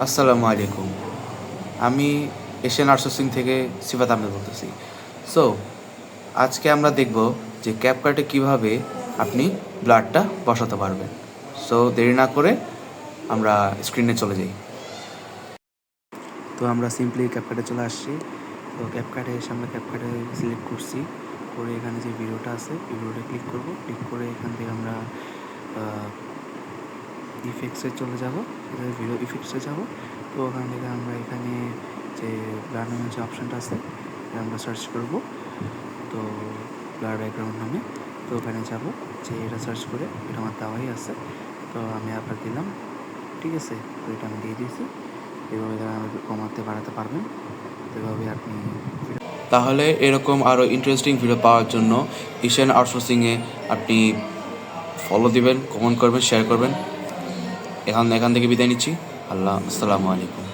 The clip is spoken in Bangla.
আসসালামু আলাইকুম। আমি এশিয়ান আউটসোর্সিং থেকে সিফাত আহমেদ বলতেছি। সো আজকে আমরা দেখব যে ক্যাপকাটে কীভাবে আপনি ব্লাডটা বসাতে পারবেন। সো দেরি না করে আমরা স্ক্রিনে চলে যাই। তো আমরা সিম্পলি ক্যাপকাটে চলে আসছি। তো ক্যাপকাটে এসে আমরা ক্যাপকাটে সিলেক্ট করছি, করে এখানে যে ভিডিওটা আছে এই ভিডিওটা ক্লিক করব। ক্লিক করে এখান থেকে আমরা ইফেক্টসে চলে যাব, ভিডিও ইফেক্টসে যাব। তো ওখান থেকে আমরা এখানে যে ব্লার নামের যে অপশানটা আছে আমরা সার্চ করব। তো ব্লার ব্যাকগ্রাউন্ড নামে তো ওখানে যাব, যে এটা সার্চ করে এটা আমার দেওয়াই আছে। তো আমি আবার দিলাম, ঠিক আছে। তো এটা আমি দিয়ে দিয়েছি। এভাবে আপনি কমাতে বাড়াতে পারবেন। তো এভাবে আপনি তাহলে এরকম আরও ইন্টারেস্টিং ভিডিও পাওয়ার জন্য এশিয়ান আউটসোর্সিংয়ে আপনি ফলো দিবেন, কমেন্ট করবেন, শেয়ার করবেন। এখান থেকে বিদায় নিচ্ছি। আসসালামু আলাইকুম।